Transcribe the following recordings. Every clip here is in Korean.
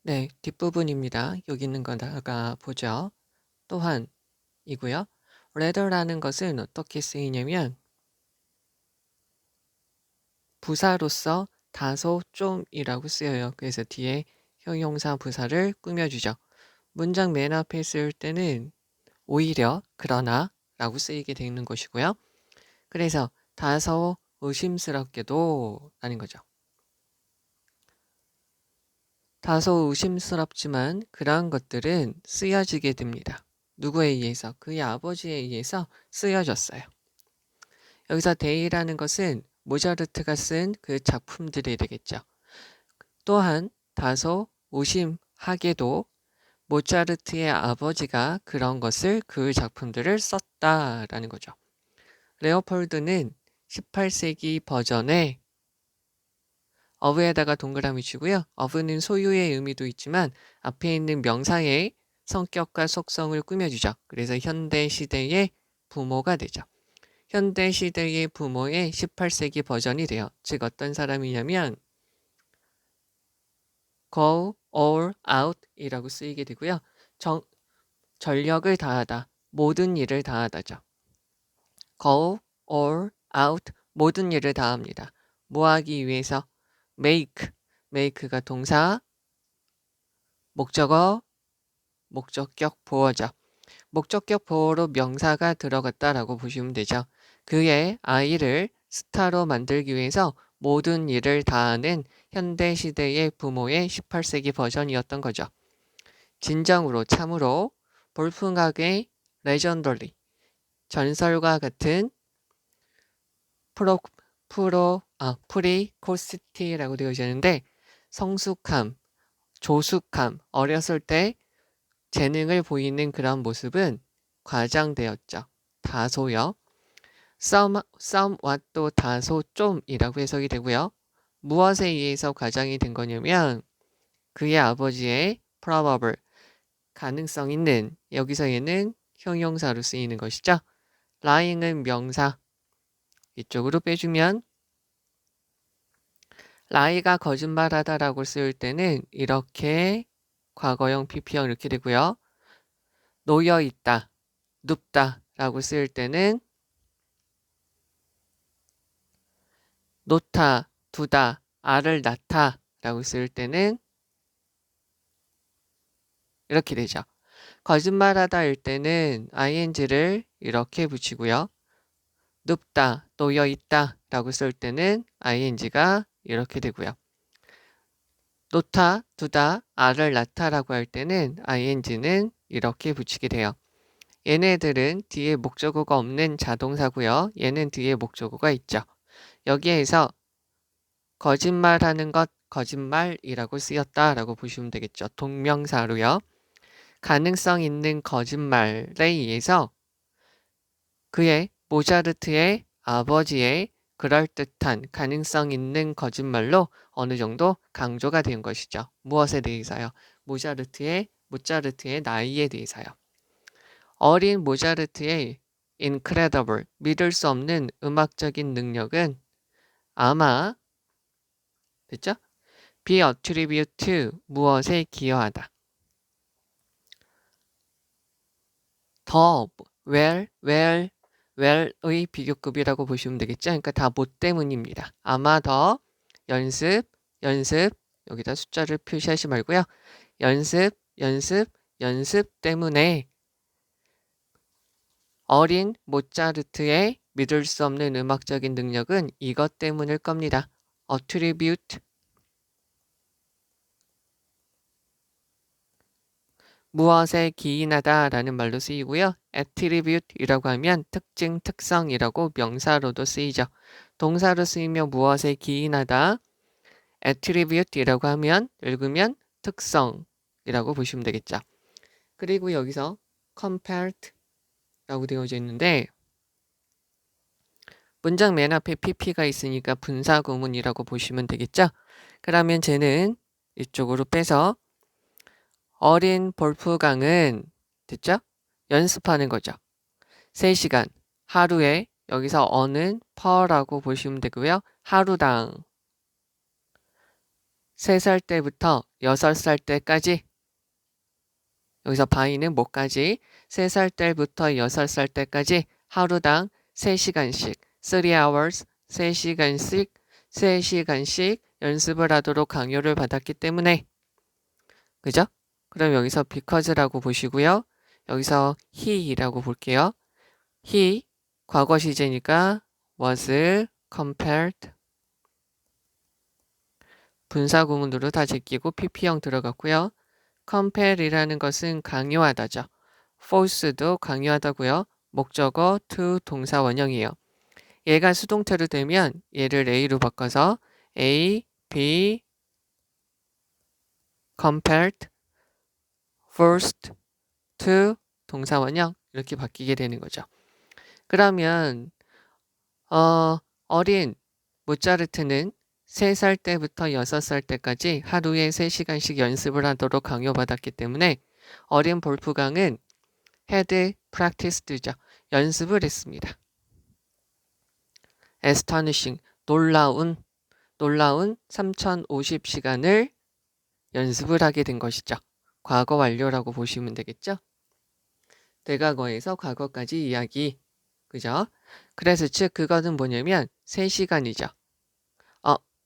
네, 뒷부분입니다. 여기 있는 거다가 보죠. 또한 이고요. rather라는 것은 어떻게 쓰이냐면 부사로서 다소 좀이라고 쓰여요. 그래서 뒤에 형용사 부사를 꾸며주죠. 문장 맨 앞에 쓸 때는 오히려 그러나 라고 쓰이게 되는 것이고요. 그래서 다소 의심스럽게도 라는 거죠. 다소 의심스럽지만 그러한 것들은 쓰여지게 됩니다. 누구에 의해서? 그의 아버지에 의해서 쓰여졌어요. 여기서 데이라는 것은 모차르트가 쓴 그 작품들이 되겠죠. 또한 다소 의심하게도 모차르트의 아버지가 그런 것을 그 작품들을 썼다라는 거죠. 레오폴드는 18세기 버전의 of에다가 동그라미 치고요. of는 소유의 의미도 있지만 앞에 있는 명사의 성격과 속성을 꾸며주죠. 그래서 현대 시대의 부모가 되죠. 현대 시대의 부모의 18세기 버전이 돼요. 즉 어떤 사람이냐면 go all out 이라고 쓰이게 되고요. 전력을 다하다, 모든 일을 다하다죠. go all out, 모든 일을 다합니다. 뭐 하기 위해서? make가 동사, 목적어, 목적격 보어죠. 목적격 보어로 명사가 들어갔다라고 보시면 되죠. 그의 아이를 스타로 만들기 위해서 모든 일을 다하는 현대시대의 부모의 18세기 버전이었던 거죠. 진정으로 참으로 볼프강의 레전더리, 전설과 같은 프리코스티라고 되어 있는데 성숙함, 조숙함, 어렸을 때 재능을 보이는 그런 모습은 과장되었죠. 다소요. somewhat도 다소 좀이라고 해석이 되고요. 무엇에 의해서 과장이 된 거냐면 그의 아버지의 probable, 가능성 있는, 여기서 얘는 형용사로 쓰이는 것이죠. lying은 명사, 이쪽으로 빼주면 lie가 거짓말하다라고 쓸 때는 이렇게 과거형 pp형 이렇게 되고요. 놓여있다, 눕다 라고 쓸 때는 놓다, 두다, 알을 낳다 라고 쓸 때는 이렇게 되죠. 거짓말하다 일 때는 ing를 이렇게 붙이고요. 눕다, 놓여있다 라고 쓸 때는 ing가 이렇게 되고요. 놓다, 두다, 알을 낳다 라고 할 때는 ing는 이렇게 붙이게 돼요. 얘네들은 뒤에 목적어가 없는 자동사고요. 얘는 뒤에 목적어가 있죠. 여기에서 거짓말하는 것, 거짓말이라고 쓰였다라고 보시면 되겠죠. 동명사로요. 가능성 있는 거짓말에 의해서 그의 모차르트의 아버지의 그럴듯한 가능성 있는 거짓말로 어느 정도 강조가 된 것이죠. 무엇에 대해서요? 모차르트의 나이에 대해서요. 어린 모차르트의 incredible, 믿을 수 없는 음악적인 능력은 아마 됐죠? be attribute to, 무엇에 기여하다. 더 well의 비교급이라고 보시면 되겠죠? 그러니까 다 뭐 때문입니다. 아마 더 연습, 여기다 숫자를 표시하지 말고요. 연습 때문에 어린 모차르트의 믿을 수 없는 음악적인 능력은 이것 때문일 겁니다. attribute, 무엇에 기인하다 라는 말로 쓰이고요. attribute이라고 하면 특징, 특성이라고 명사로도 쓰이죠. 동사로 쓰이면 무엇에 기인하다, attribute이라고 하면 읽으면 특성이라고 보시면 되겠죠. 그리고 여기서 compared라고 되어져 있는데 문장 맨 앞에 pp가 있으니까 분사구문이라고 보시면 되겠죠. 그러면 쟤는 이쪽으로 빼서 어린 볼프강은 됐죠? 연습하는 거죠. 3시간, 하루에 여기서 어는 per라고 보시면 되고요. 하루당 3살 때부터 6살 때까지, 여기서 by는 뭐까지? 3살 때부터 6살 때까지 하루당 3시간씩 3 hours, 3시간씩 연습을 하도록 강요를 받았기 때문에, 그죠? 그럼 여기서 because라고 보시고요. 여기서 he라고 볼게요. he, 과거 시제니까 was compared, 분사 구문으로 다 제끼고 pp형 들어갔고요. compare이라는 것은 강요하다죠. force도 강요하다고요. 목적어 to 동사 원형이에요. 얘가 수동태로 되면 얘를 A로 바꿔서 A, B, compared, forced to 동사 원형 이렇게 바뀌게 되는 거죠. 그러면 어린 모차르트는 3살 때부터 6살 때까지 하루에 3시간씩 연습을 하도록 강요받았기 때문에 어린 볼프강은 had practice드죠. 연습을 했습니다. astonishing, 놀라운 3050시간을 연습을 하게 된 것이죠. 과거 완료라고 보시면 되겠죠. 대과거에서 과거까지 이야기, 그죠? 그래서 즉 그거는 뭐냐면 3시간이죠.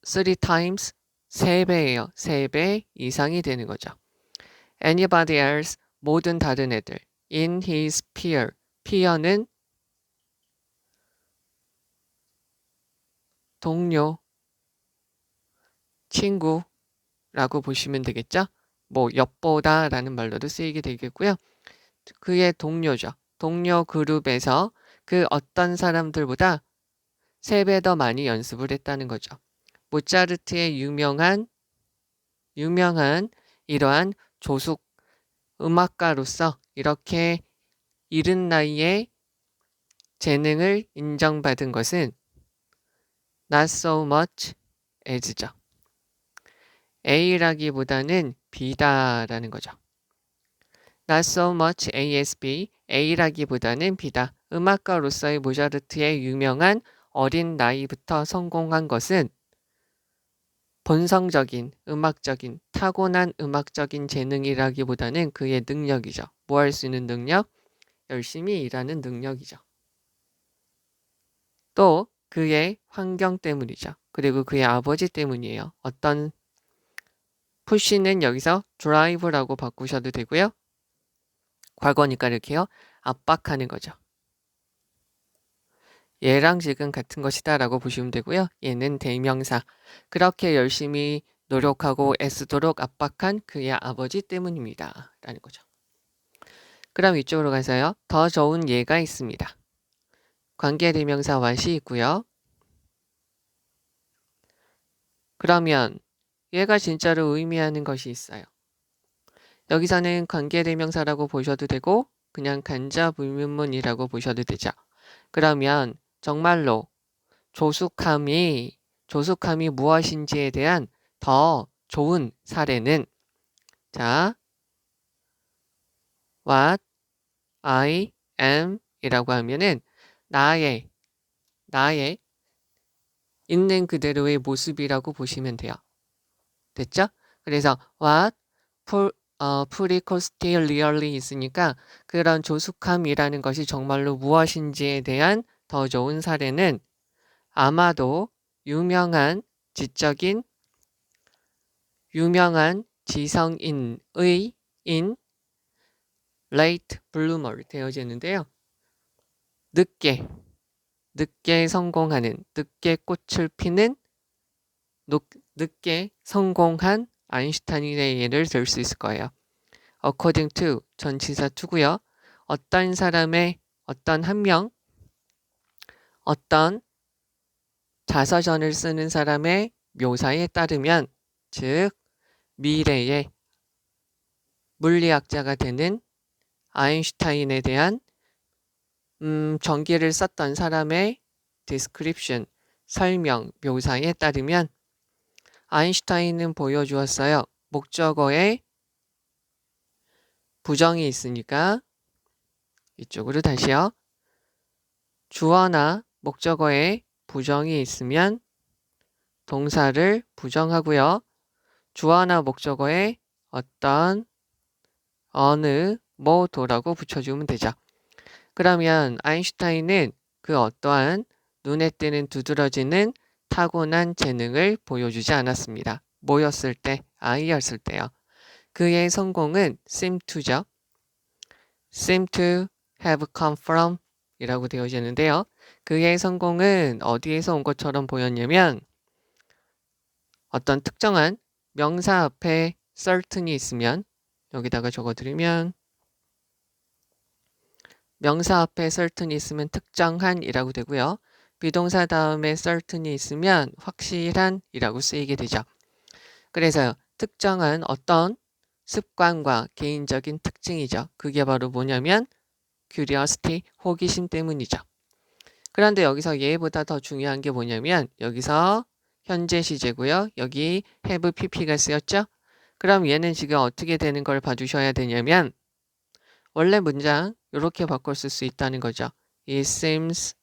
3 times, 3배예요. 3배 이상이 되는 거죠. Anybody else, 모든 다른 애들. In his peer, peer는 동료, 친구라고 보시면 되겠죠. 뭐 엿보다 라는 말로도 쓰이게 되겠고요. 그의 동료죠. 동료 그룹에서 그 어떤 사람들보다 3배 더 많이 연습을 했다는 거죠. 모차르트의 유명한 이러한 조숙 음악가로서 이렇게 이른 나이에 재능을 인정받은 것은 not so much as죠. A라기보다는 B다라는 거죠. not so much ASB, A라기보다는 B다. 음악가로서의 모차르트의 유명한 어린 나이부터 성공한 것은 본성적인, 음악적인, 타고난 음악적인 재능이라기보다는 그의 능력이죠. 뭐 할 수 있는 능력? 열심히 일하는 능력이죠. 또 그의 환경 때문이죠. 그리고 그의 아버지 때문이에요. 어떤 푸시는 여기서 드라이브라고 바꾸셔도 되고요. 과거니까 이렇게요. 압박하는 거죠. 얘랑 지금 같은 것이다 라고 보시면 되고요. 얘는 대명사. 그렇게 열심히 노력하고 애쓰도록 압박한 그의 아버지 때문입니다. 라는 거죠. 그럼 이쪽으로 가서요. 더 좋은 예가 있습니다. 관계대명사 what이 있고요. 그러면 얘가 진짜로 의미하는 것이 있어요. 여기서는 관계대명사라고 보셔도 되고 그냥 간접의문문이라고 보셔도 되죠. 그러면 정말로 조숙함이 무엇인지에 대한 더 좋은 사례는 자, what I am 이라고 하면은 나의 있는 그대로의 모습이라고 보시면 돼요. 됐죠? 그래서 what pretty really 있으니까 그런 조숙함이라는 것이 정말로 무엇인지에 대한 더 좋은 사례는 아마도 유명한 지성인의 late bloomer 되어지는데요. 늦게 성공하는, 늦게 꽃을 피는, 늦게 성공한 아인슈타인의 예를 들 수 있을 거예요. according to 전치사 to고요. 어떤 사람의 어떤 한 명, 어떤 자서전을 쓰는 사람의 묘사에 따르면 즉 미래의 물리학자가 되는 아인슈타인에 대한 전기를 썼던 사람의 description, 설명, 묘사에 따르면 아인슈타인은 보여주었어요. 목적어에 부정이 있으니까 이쪽으로 다시요. 주어나 목적어에 부정이 있으면 동사를 부정하고요. 주어나 목적어에 어떤, 어느, 뭐도라고 붙여주면 되죠. 그러면 아인슈타인은 그 어떠한 눈에 띄는 두드러지는 타고난 재능을 보여주지 않았습니다. 뭐였을 때? 아이였을 때요. 그의 성공은 seem to죠. seem to have come from 이라고 되어져 있는데요. 그의 성공은 어디에서 온 것처럼 보였냐면 어떤 특정한 명사 앞에 certain이 있으면 여기다가 적어드리면 명사 앞에 certain이 있으면 특정한 이라고 되고요. 비동사 다음에 certain이 있으면 확실한 이라고 쓰이게 되죠. 그래서 특정한 어떤 습관과 개인적인 특징이죠. 그게 바로 뭐냐면 curiosity, 호기심 때문이죠. 그런데 여기서 얘보다 더 중요한 게 뭐냐면 여기서 현재 시제고요. 여기 have pp가 쓰였죠. 그럼 얘는 지금 어떻게 되는 걸 봐주셔야 되냐면 원래 문장 이렇게 바꿔 쓸 수 있다는 거죠. It seems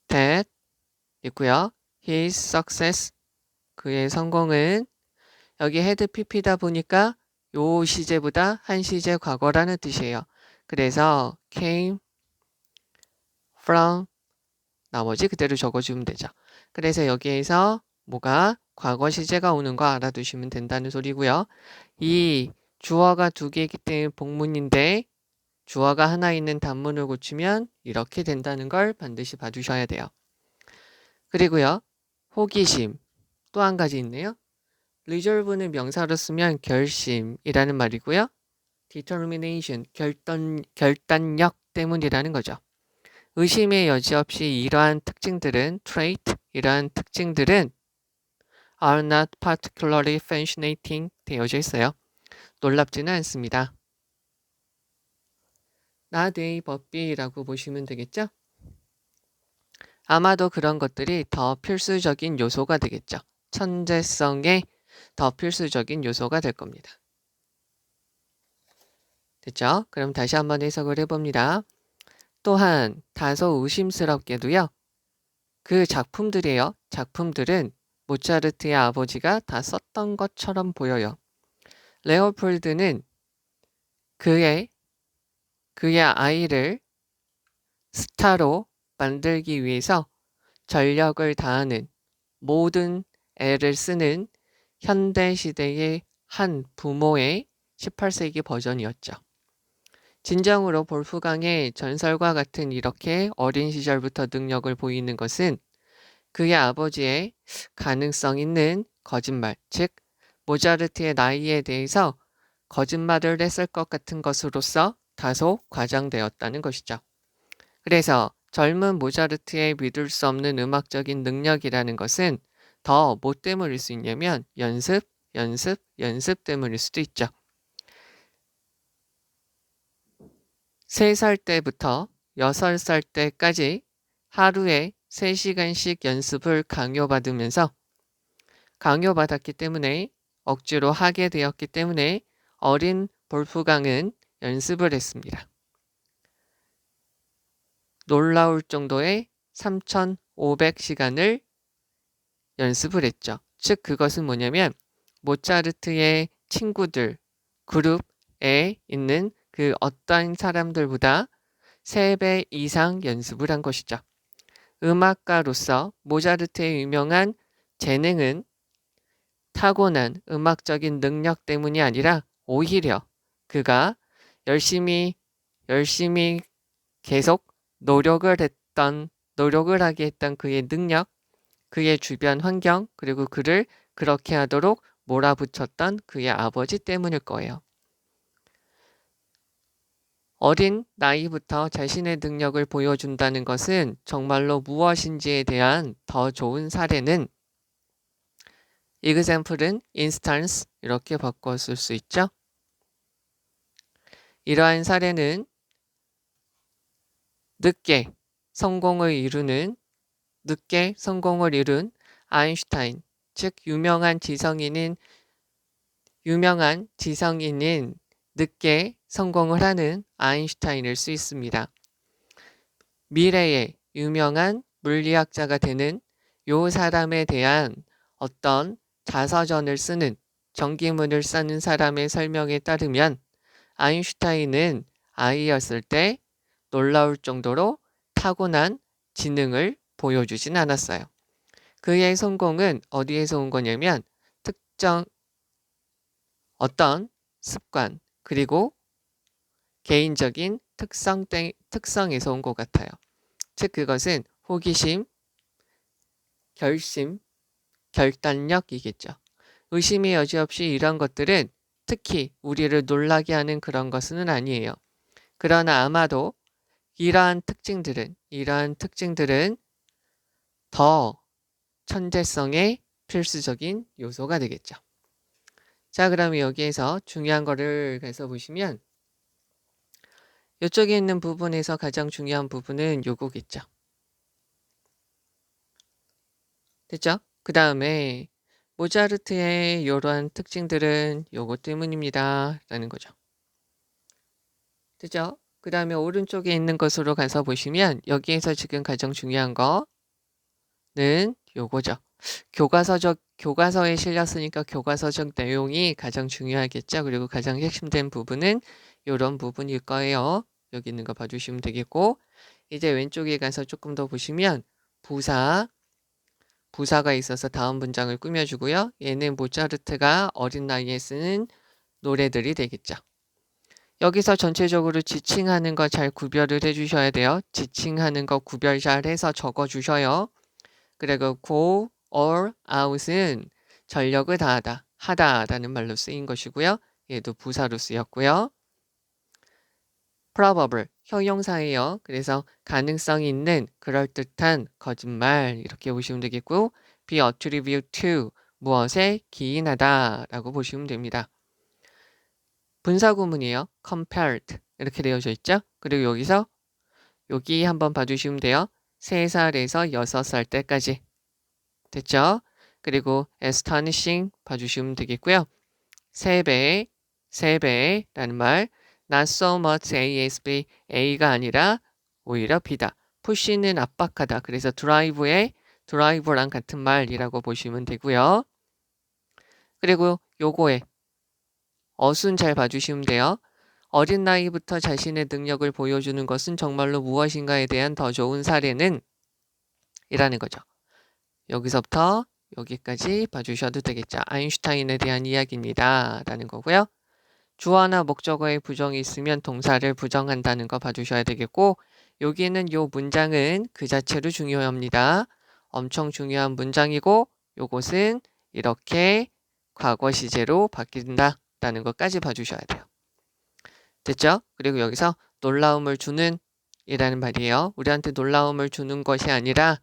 that 있고요. His success, 그의 성공은 여기 had pp다 보니까 요 시제보다 한 시제 과거라는 뜻이에요. 그래서 came from 나머지 그대로 적어주면 되죠. 그래서 여기에서 뭐가 과거 시제가 오는 거 알아두시면 된다는 소리고요. 이 주어가 두 개이기 때문에 복문인데 주어가 하나 있는 단문을 고치면 이렇게 된다는 걸 반드시 봐주셔야 돼요. 그리고요. 호기심 또 한 가지 있네요. resolve는 명사로 쓰면 결심이라는 말이고요. determination 결단력 때문이라는 거죠. 의심의 여지 없이 이러한 특징들은 trait, 이러한 특징들은 are not particularly fascinating 되어져 있어요. 놀랍지는 않습니다. not a 법비라고 보시면 되겠죠? 아마도 그런 것들이 더 필수적인 요소가 되겠죠. 천재성의 더 필수적인 요소가 될 겁니다. 됐죠? 그럼 다시 한번 해석을 해봅니다. 또한 다소 의심스럽게도요. 그 작품들이에요. 작품들은 모차르트의 아버지가 다 썼던 것처럼 보여요. 레오폴드는 그의 아이를 스타로 만들기 위해서 전력을 다하는 모든 애를 쓰는 현대시대의 한 부모의 18세기 버전이었죠. 진정으로 볼프강의 전설과 같은 이렇게 어린 시절부터 능력을 보이는 것은 그의 아버지의 가능성 있는 거짓말, 즉 모차르트의 나이에 대해서 거짓말을 했을 것 같은 것으로서 다소 과장되었다는 것이죠. 그래서 젊은 모차르트의 믿을 수 없는 음악적인 능력이라는 것은 더 뭐 때문일 수 있냐면 연습 때문일 수도 있죠. 3살 때부터 6살 때까지 하루에 3시간씩 연습을 강요받으면서 강요받았기 때문에 억지로 하게 되었기 때문에 어린 볼프강은 연습을 했습니다. 놀라울 정도의 3,500시간을 연습을 했죠. 즉 그것은 뭐냐면 모차르트의 친구들 그룹에 있는 그 어떤 사람들보다 3배 이상 연습을 한 것이죠. 음악가로서 모차르트의 유명한 재능은 타고난 음악적인 능력 때문이 아니라 오히려 그가 열심히 계속 노력을 하게 했던 그의 능력, 그의 주변 환경, 그리고 그를 그렇게 하도록 몰아붙였던 그의 아버지 때문일 거예요. 어린 나이부터 자신의 능력을 보여준다는 것은 정말로 무엇인지에 대한 더 좋은 사례는 example은 instance 이렇게 바꿔 쓸 수 있죠. 이러한 사례는 늦게 성공을 이룬 아인슈타인, 즉 유명한 지성인인 늦게 성공을 하는 아인슈타인일 수 있습니다. 미래의 유명한 물리학자가 되는 요 사람에 대한 어떤 자서전을 쓰는 전기문을 쓰는 사람의 설명에 따르면 아인슈타인은 아이였을 때 놀라울 정도로 타고난 지능을 보여주진 않았어요. 그의 성공은 어디에서 온 거냐면 특정 어떤 습관 그리고 개인적인 특성에서 온 것 같아요. 즉 그것은 호기심, 결심, 결단력이겠죠. 의심이 여지없이 이런 것들은 특히 우리를 놀라게 하는 그런 것은 아니에요. 그러나 아마도 이러한 특징들은 더 천재성의 필수적인 요소가 되겠죠. 자, 그러면 여기에서 중요한 거를 가서 보시면 이쪽에 있는 부분에서 가장 중요한 부분은 요거겠죠. 됐죠? 그 다음에 모차르트의 이러한 특징들은 요거 때문입니다. 라는 거죠. 됐죠? 그 다음에 오른쪽에 있는 것으로 가서 보시면 여기에서 지금 가장 중요한 거는 요거죠. 교과서에 실렸으니까 교과서적 내용이 가장 중요하겠죠. 그리고 가장 핵심된 부분은 이런 부분일 거예요. 여기 있는 거 봐주시면 되겠고, 이제 왼쪽에 가서 조금 더 보시면 부사가 있어서 다음 문장을 꾸며주고요. 얘는 모차르트가 어린 나이에 쓰는 노래들이 되겠죠. 여기서 전체적으로 지칭하는 거 잘 구별을 해주셔야 돼요. 지칭하는 거 구별 잘 해서 적어주셔요. 그리고 go or out은 전력을 다하다, 하다라는 말로 쓰인 것이고요. 얘도 부사로 쓰였고요. probable, 형용사예요. 그래서 가능성 있는, 그럴듯한, 거짓말 이렇게 보시면 되겠고 be attribute to, 무엇에 기인하다 라고 보시면 됩니다. 분사구문이에요. compared 이렇게 되어져 있죠. 그리고 여기서 여기 한번 봐주시면 돼요. 3살에서 6살 때까지 됐죠? 그리고 astonishing 봐주시면 되겠고요. 3배라는 말 not so much ASB, A가 아니라 오히려 B다. push는 압박하다. 그래서 드라이브랑 같은 말이라고 보시면 되고요. 그리고 요거에 어순 잘 봐주시면 돼요. 어린 나이부터 자신의 능력을 보여주는 것은 정말로 무엇인가에 대한 더 좋은 사례는 이라는 거죠. 여기서부터 여기까지 봐주셔도 되겠죠. 아인슈타인에 대한 이야기입니다. 라는 거고요. 주어나 목적어의 부정이 있으면 동사를 부정한다는 거 봐주셔야 되겠고, 여기는 요 문장은 그 자체로 중요합니다. 엄청 중요한 문장이고 요것은 이렇게 과거 시제로 바뀐다라는 것까지 봐주셔야 돼요. 됐죠? 그리고 여기서 놀라움을 주는 이라는 말이에요. 우리한테 놀라움을 주는 것이 아니라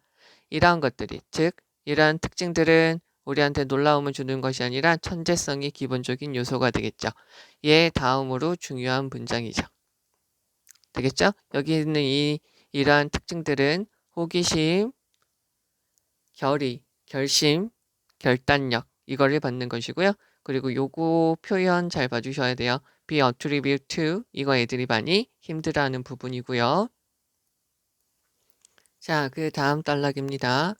이러한 것들이, 즉 이러한 특징들은 우리한테 놀라움을 주는 것이 아니라 천재성이 기본적인 요소가 되겠죠. 얘 다음으로 중요한 문장이죠. 되겠죠? 여기 있는 이러한 특징들은 호기심, 결심, 결단력 이거를 받는 것이고요. 그리고 요거 표현 잘 봐주셔야 돼요. be attribute to 이거 애들이 많이 힘들어하는 부분이고요. 자, 그 다음 단락입니다.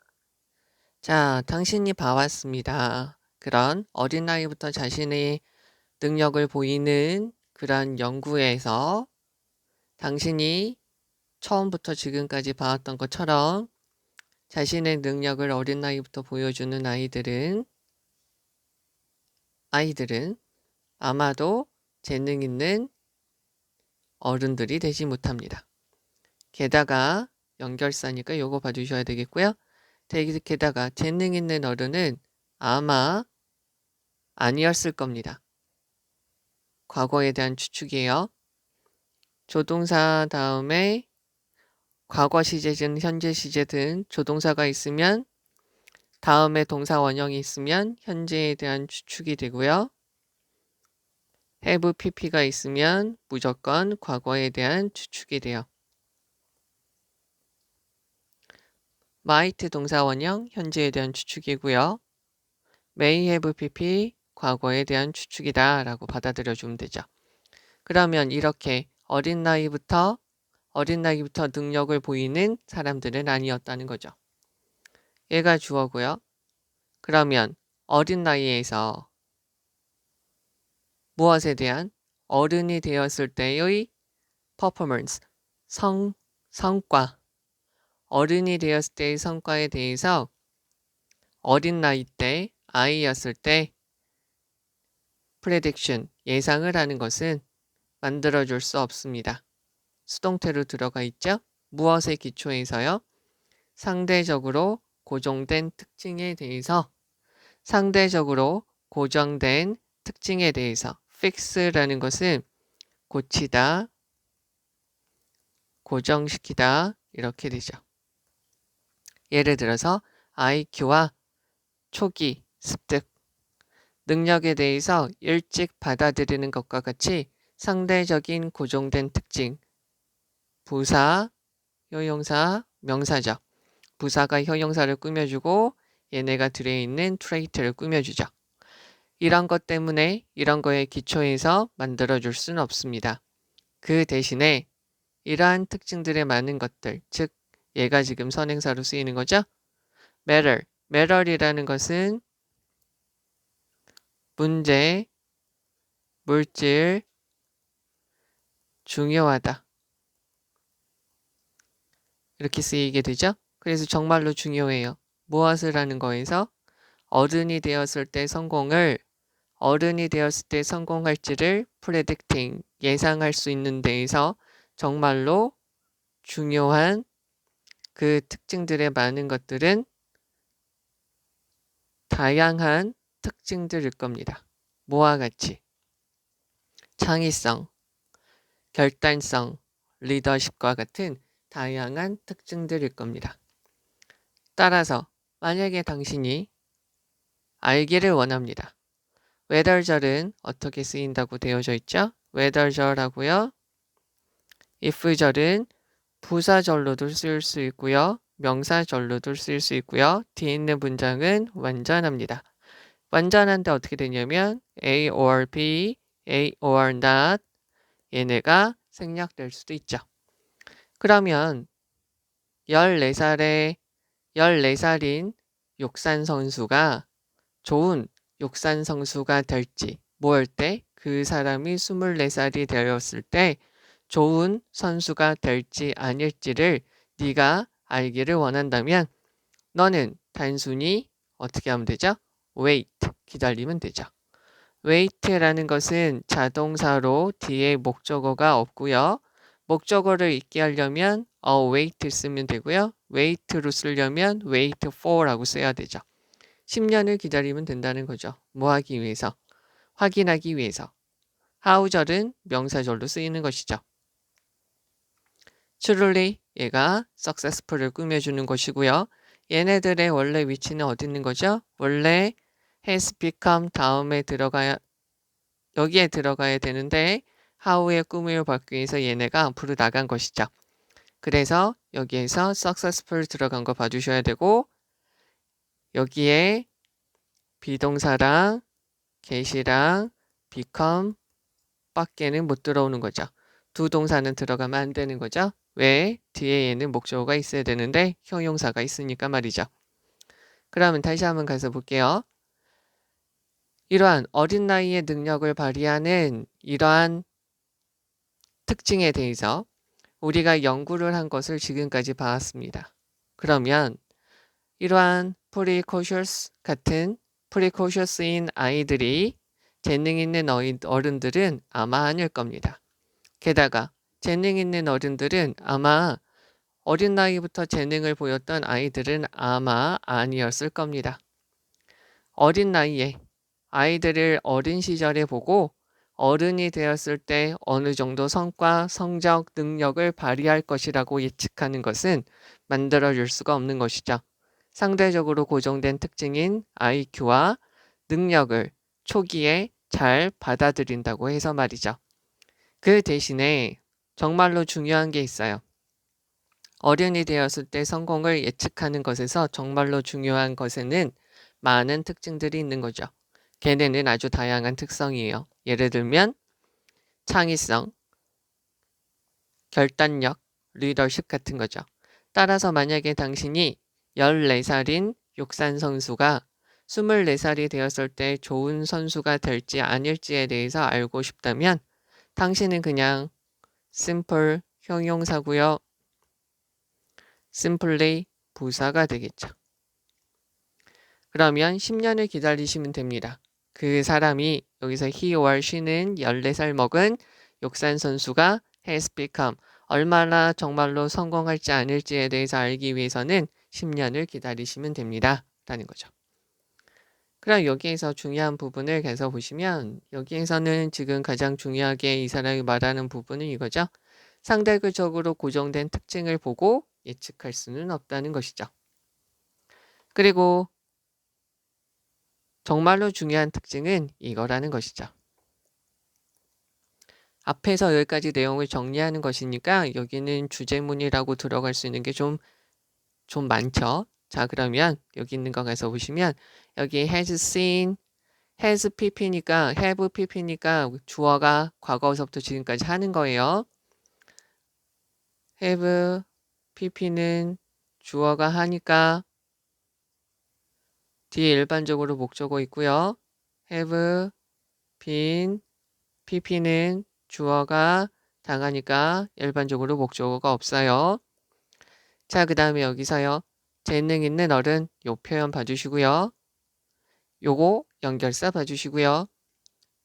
자, 당신이 봐왔습니다. 그런 어린 나이부터 자신의 능력을 보이는 그런 연구에서 당신이 처음부터 지금까지 봐왔던 것처럼 자신의 능력을 어린 나이부터 보여주는 아이들은 아마도 재능 있는 어른들이 되지 못합니다. 게다가 연결사니까 요거 봐주셔야 되겠고요. 게다가 재능 있는 어른은 아마 아니었을 겁니다. 과거에 대한 추측이에요. 조동사 다음에 과거 시제든 현재 시제든 조동사가 있으면 다음에 동사 원형이 있으면 현재에 대한 추측이 되고요. have pp가 있으면 무조건 과거에 대한 추측이 돼요. might 동사 원형 현재에 대한 추측이고요. may have pp 과거에 대한 추측이다 라고 받아들여 주면 되죠. 그러면 이렇게 어린 나이부터 능력을 보이는 사람들은 아니었다는 거죠. 얘가 주어고요. 그러면 어린 나이에서 무엇에 대한 어른이 되었을 때의 performance, 성과, 어른이 되었을 때의 성과에 대해서 어린 나이 때, 아이였을 때 prediction, 예상을 하는 것은 만들어줄 수 없습니다. 수동태로 들어가 있죠? 무엇에 기초해서요? 상대적으로 고정된 특징에 대해서, 상대적으로 고정된 특징에 대해서 fix라는 것은 고치다, 고정시키다 이렇게 되죠. 예를 들어서 IQ와 초기, 습득, 능력에 대해서 일찍 받아들이는 것과 같이 상대적인 고정된 특징, 부사, 효용사, 명사죠. 부사가 효용사를 꾸며주고 얘네가 들어있는 트레이트를 꾸며주죠. 이런 것 때문에 이런 거에 기초해서 만들어줄 수는 없습니다. 그 대신에 이러한 특징들의 많은 것들, 즉 얘가 지금 선행사로 쓰이는 거죠. matter이라는 것은 문제, 물질, 중요하다 이렇게 쓰이게 되죠. 그래서 정말로 중요해요. 무엇을 하는 거에서 어른이 되었을 때 성공할지를 predicting, 예상할 수 있는 데에서 정말로 중요한 그 특징들의 많은 것들은 다양한 특징들일 겁니다. 뭐와 같이 창의성, 결단성, 리더십과 같은 다양한 특징들일 겁니다. 따라서 만약에 당신이 알기를 원합니다. whether절은 어떻게 쓰인다고 되어져 있죠? whether절하고요. if절은 부사절로도 쓰일 수 있고요. 명사절로도 쓰일 수 있고요. 뒤에 있는 문장은 완전합니다. 완전한데 어떻게 되냐면 A or B, A or not 얘네가 생략될 수도 있죠. 그러면 14살인 육산 선수가 좋은 육산 선수가 될지 뭘 때? 그 사람이 24살이 되었을 때 좋은 선수가 될지 아닐지를 네가 알기를 원한다면 너는 단순히 어떻게 하면 되죠? wait, 기다리면 되죠. wait라는 것은 자동사로 뒤에 목적어가 없고요. 목적어를 있게 하려면 wait 쓰면 되고요. wait로 쓰려면 wait for라고 써야 되죠. 10년을 기다리면 된다는 거죠. 뭐 하기 위해서? 확인하기 위해서. how절은 명사절로 쓰이는 것이죠. truly 얘가 successful을 꾸며주는 것이고요. 얘네들의 원래 위치는 어디 있는 거죠? 원래 has become 다음에 여기에 들어가야 되는데 how의 꾸밈을 받기 위해서 얘네가 앞으로 나간 것이죠. 그래서 여기에서 successful 들어간 거 봐주셔야 되고 여기에 비동사랑 get이랑 become 밖에는 못 들어오는 거죠. 두 동사는 들어가면 안 되는 거죠. 왜? 뒤에 얘는 목적어가 있어야 되는데 형용사가 있으니까 말이죠. 그러면 다시 한번 가서 볼게요. 이러한 어린 나이의 능력을 발휘하는 이러한 특징에 대해서 우리가 연구를 한 것을 지금까지 봐왔습니다. 그러면 이러한 프리코셔스인 아이들이 재능 있는 어른들은 아마 아닐 겁니다. 게다가 재능 있는 어른들은 아마 어린 나이부터 재능을 보였던 아이들은 아마 아니었을 겁니다. 어린 나이에 아이들을 어린 시절에 보고 어른이 되었을 때 어느 정도 성과, 성적, 능력을 발휘할 것이라고 예측하는 것은 만들어줄 수가 없는 것이죠. 상대적으로 고정된 특징인 IQ와 능력을 초기에 잘 받아들인다고 해서 말이죠. 그 대신에 정말로 중요한 게 있어요. 어른이 되었을 때 성공을 예측하는 것에서 정말로 중요한 것에는 많은 특징들이 있는 거죠. 걔네는 아주 다양한 특성이에요. 예를 들면 창의성, 결단력, 리더십 같은 거죠. 따라서 만약에 당신이 14살인 육산 선수가 24살이 되었을 때 좋은 선수가 될지 아닐지에 대해서 알고 싶다면 당신은 그냥 simple 형용사고요. simply 부사가 되겠죠. 그러면 10년을 기다리시면 됩니다. 그 사람이 여기서 he or she는 14살 먹은 육산 선수가 has become 얼마나 정말로 성공할지 아닐지에 대해서 알기 위해서는 10년을 기다리시면 됩니다. 라는 거죠. 그럼 여기에서 중요한 부분을 계속 보시면 여기에서는 지금 가장 중요하게 이 사람이 말하는 부분은 이거죠. 상대적으로 고정된 특징을 보고 예측할 수는 없다는 것이죠. 그리고 정말로 중요한 특징은 이거라는 것이죠. 앞에서 여기까지 내용을 정리하는 것이니까 여기는 주제문이라고 들어갈 수 있는 게 좀 많죠. 자, 그러면 여기 있는 거 가서 보시면 여기 has seen, has pp니까 have pp니까 주어가 과거서부터 지금까지 하는 거예요. have pp는 주어가 하니까 뒤에 일반적으로 목적어 있고요. have been pp는 주어가 당하니까 일반적으로 목적어가 없어요. 자, 그 다음에 여기서요. 재능 있는 어른 요 표현 봐주시고요. 요거 연결사 봐주시고요.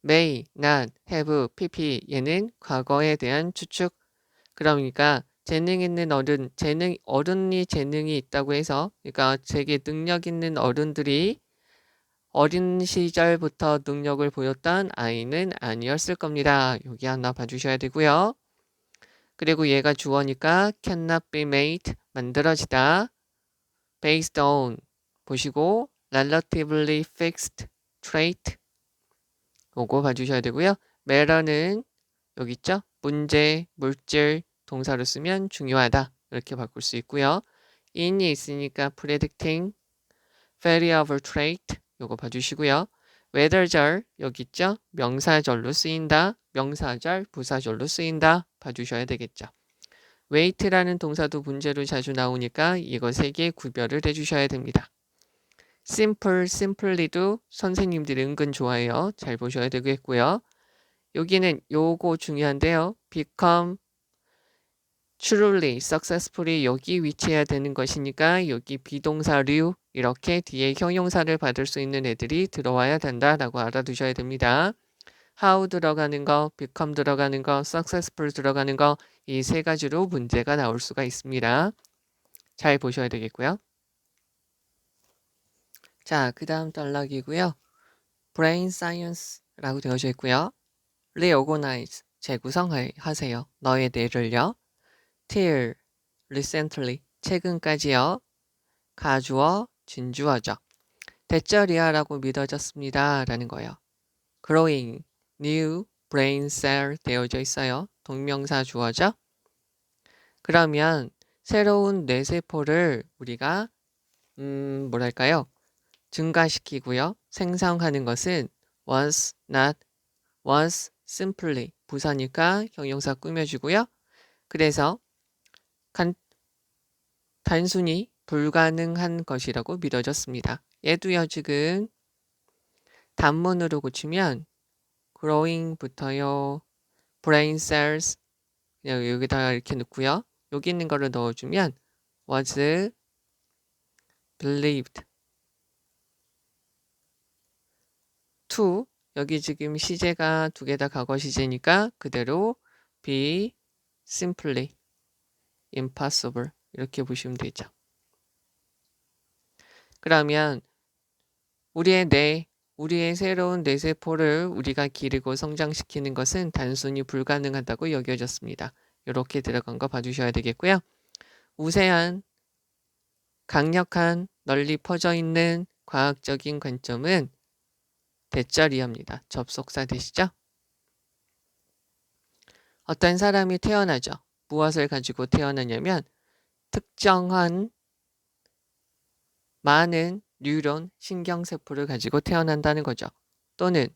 may, not, have, pp 얘는 과거에 대한 추측. 그러니까 재능 있는 어른, 어른이 재능이 있다고 해서 그러니까 되게 능력 있는 어른들이 어린 시절부터 능력을 보였던 아이는 아니었을 겁니다. 여기 하나 봐주셔야 되고요. 그리고 얘가 주어니까 cannot be made, 만들어지다. based on, 보시고 relatively fixed trait, 요거 봐주셔야 되고요. matter는 여기 있죠? 문제, 물질, 동사로 쓰면 중요하다. 이렇게 바꿀 수 있고요. in이 있으니까 predicting, variable trait, 요거 봐주시고요. whether절 여기 있죠? 명사절로 쓰인다. 명사절, 부사절로 쓰인다. 봐주셔야 되겠죠. wait라는 동사도 문제로 자주 나오니까 이거 3개 구별을 해주셔야 됩니다. simple, simply도 선생님들이 은근 좋아해요. 잘 보셔야 되겠고요. 여기는 요거 중요한데요. become, truly, successfully 여기 위치해야 되는 것이니까 여기 비동사류 이렇게 뒤에 형용사를 받을 수 있는 애들이 들어와야 된다라고 알아두셔야 됩니다. how 들어가는 거, become 들어가는 거, successful 들어가는 거 이 3가지로 문제가 나올 수가 있습니다. 잘 보셔야 되겠고요. 자, 그 다음 단락이고요. brain science라고 되어져 있고요. reorganize, 재구성하세요. 너의 뇌를요. till, recently, 최근까지요. 가주어, 진주어죠. 대절이야라고 믿어졌습니다. 라는 거예요. growing, new, brain cell 되어져 있어요. 동명사 주어죠. 그러면 새로운 뇌세포를 우리가 뭐랄까요? 증가시키고요. 생성하는 것은 was, not, was, simply 부사니까 형용사 꾸며주고요. 그래서 단순히 불가능한 것이라고 믿어졌습니다. 얘도요 지금 단문으로 고치면 growing부터요. brain cells 그냥 여기다가 이렇게 넣고요. 여기 있는 거를 넣어주면 was believed to 여기 지금 시제가 2개 다 과거 시제니까 그대로 be simply impossible 이렇게 보시면 되죠. 그러면 우리의 새로운 뇌세포를 우리가 기르고 성장시키는 것은 단순히 불가능하다고 여겨졌습니다. 이렇게 들어간 거 봐주셔야 되겠고요. 우세한, 강력한, 널리 퍼져 있는 과학적인 관점은 대절이합니다. 접속사 되시죠? 어떤 사람이 태어나죠. 무엇을 가지고 태어나냐면 특정한 많은 뉴런, 신경세포를 가지고 태어난다는 거죠. 또는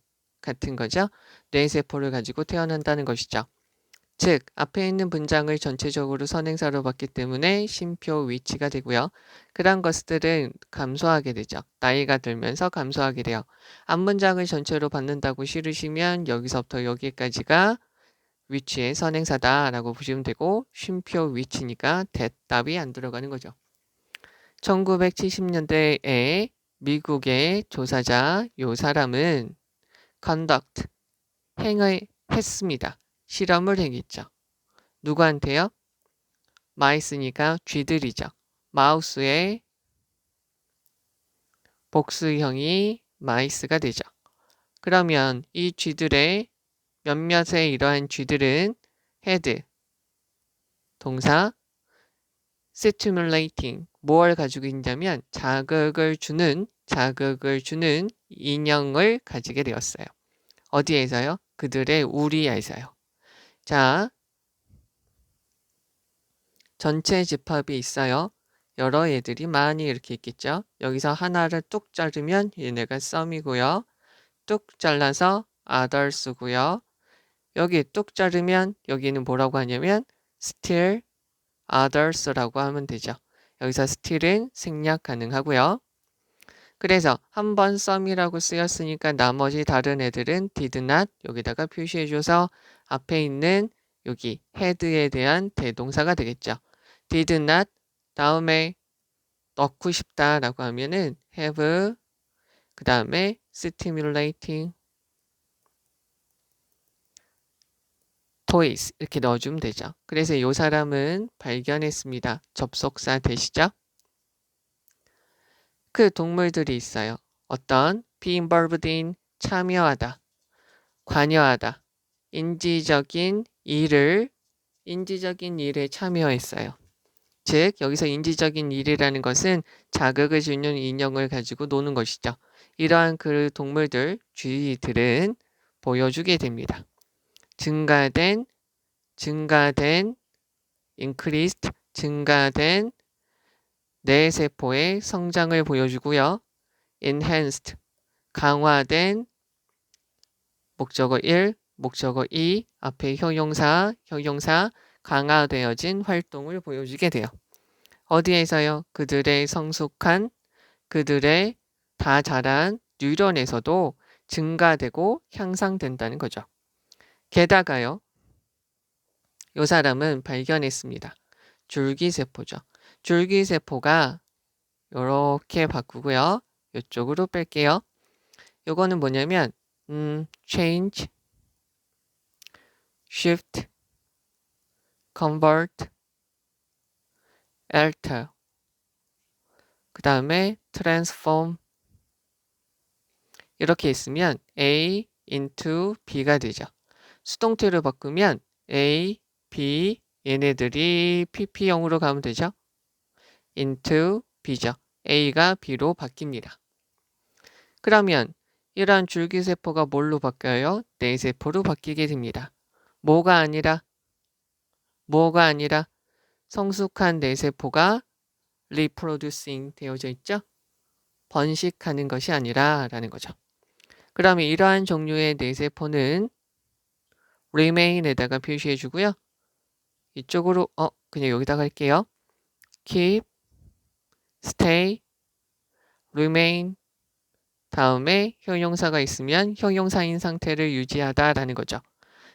같은 거죠. 뇌세포를 가지고 태어난다는 것이죠. 즉 앞에 있는 문장을 전체적으로 선행사로 봤기 때문에 쉼표 위치가 되고요. 그런 것들은 감소하게 되죠. 나이가 들면서 감소하게 돼요. 앞문장을 전체로 받는다고 싫으시면 여기서부터 여기까지가 위치의 선행사다라고 보시면 되고 쉼표 위치니까 대답이 안 들어가는 거죠. 1970년대에 미국의 조사자 요 사람은 conduct 행을 했습니다. 실험을 행했죠. 누구한테요? 마이스니까 쥐들이죠. 마우스의 복수형이 마이스가 되죠. 그러면 이 쥐들의 몇몇의 이러한 쥐들은 had 동사 stimulating 뭘 가지고 있냐면 자극을 주는 인형을 가지게 되었어요. 어디에서요? 그들의 우리에서요. 자, 전체 집합이 있어요. 여러 애들이 많이 이렇게 있겠죠. 여기서 하나를 뚝 자르면 얘네가 썸이고요. 뚝 잘라서 others고요. 여기 뚝 자르면 여기는 뭐라고 하냐면 still others라고 하면 되죠. 여기서 still은 생략 가능하고요. 그래서 한번 썸이라고 쓰였으니까 나머지 다른 애들은 did not 여기다가 표시해줘서 앞에 있는 여기 had에 대한 대동사가 되겠죠. did not 다음에 넣고 싶다라고 하면은 have 그 다음에 stimulating toys 이렇게 넣어주면 되죠. 그래서 이 사람은 발견했습니다. 접속사 되시죠? 그 동물들이 있어요. 어떤 be involved in 참여하다, 관여하다, 인지적인 일에 참여했어요. 즉 여기서 인지적인 일이라는 것은 자극을 주는 인형을 가지고 노는 것이죠. 이러한 그 동물들, 쥐들은 보여주게 됩니다. 증가된 increased 증가된 뇌세포의 성장을 보여주고요. enhanced 강화된 목적어 1, 목적어 2 앞에 형용사 강화되어진 활동을 보여주게 돼요. 어디에서요? 그들의 성숙한 그들의 다 자란 뉴런에서도 증가되고 향상된다는 거죠. 게다가요. 이 사람은 발견했습니다. 줄기세포죠. 줄기세포가 이렇게 바꾸고요. 이쪽으로 뺄게요. 요거는 뭐냐면 change, shift, convert, alter 그 다음에 transform 이렇게 있으면 A into B가 되죠. 수동태로 바꾸면 A, B 얘네들이 PP형으로 가면 되죠. into B죠. A가 B로 바뀝니다. 그러면 이러한 줄기세포가 뭘로 바뀌어요? 뇌세포로 바뀌게 됩니다. 뭐가 아니라 성숙한 뇌세포가 reproducing 되어져 있죠? 번식하는 것이 아니라 라는 거죠. 그러면 이러한 종류의 뇌세포는 remain에다가 표시해 주고요. 이쪽으로 그냥 여기다가 할게요. keep, stay, remain 다음에 형용사가 있으면 형용사인 상태를 유지하다 라는 거죠.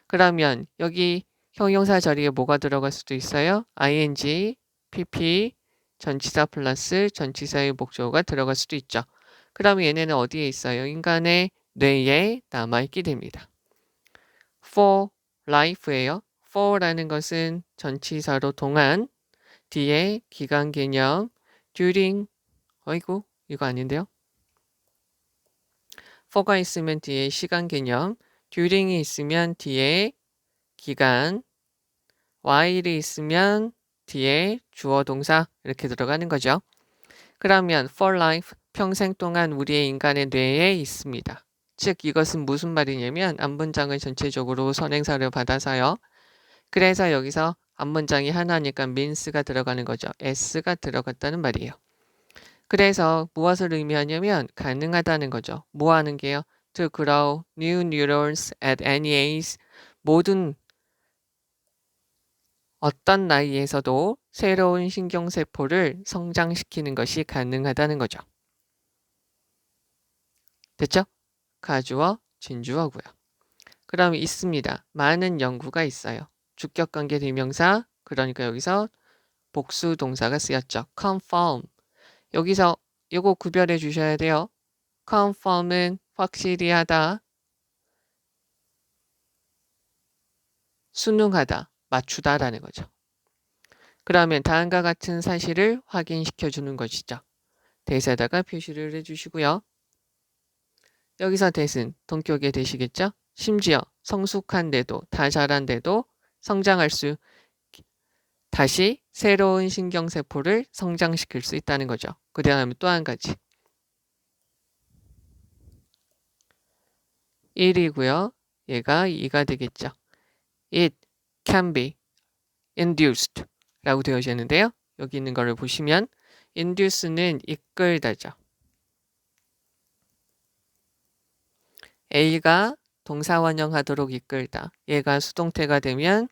그러면 여기 형용사 자리에 뭐가 들어갈 수도 있어요? ing, pp, 전치사 플러스 전치사의 목적어가 들어갈 수도 있죠. 그러면 얘네는 어디에 있어요? 인간의 뇌에 남아있게 됩니다. for life예요. for라는 것은 전치사로 동안 뒤에 기간 개념 during 이거 아닌데요? for가 있으면 뒤에 시간 개념 during이 있으면 뒤에 기간 while이 있으면 뒤에 주어 동사 이렇게 들어가는 거죠. 그러면 for life 평생 동안 우리의 인간의 뇌에 있습니다. 즉 이것은 무슨 말이냐면 앞문장을 전체적으로 선행사를 받아서요. 그래서 여기서 앞문장이 하나니까 means가 들어가는 거죠. s가 들어갔다는 말이에요. 그래서 무엇을 의미하냐면 가능하다는 거죠. 뭐 하는 게요? To grow new neurons at any age 모든 어떤 나이에서도 새로운 신경세포를 성장시키는 것이 가능하다는 거죠. 됐죠? 가주어, 진주어고요. 그럼 있습니다. 많은 연구가 있어요. 주격관계 대명사, 그러니까 여기서 복수 동사가 쓰였죠. confirm. 여기서 이거 구별해 주셔야 돼요. confirm은 확실히 하다, 순응하다, 맞추다라는 거죠. 그러면 다음과 같은 사실을 확인시켜 주는 것이죠. 대사에다가 표시를 해주시고요. 여기서 대신 동격에 되시겠죠? 심지어 성숙한데도 다 자란데도 성장할 수 다시 새로운 신경세포를 성장시킬 수 있다는 거죠. 그 다음에 또 한 가지 1이고요. 얘가 2가 되겠죠. It can be induced 라고 되어 있는데요. 여기 있는 거를 보시면 induce는 이끌다죠. A가 동사원형하도록 이끌다. 얘가 수동태가 되면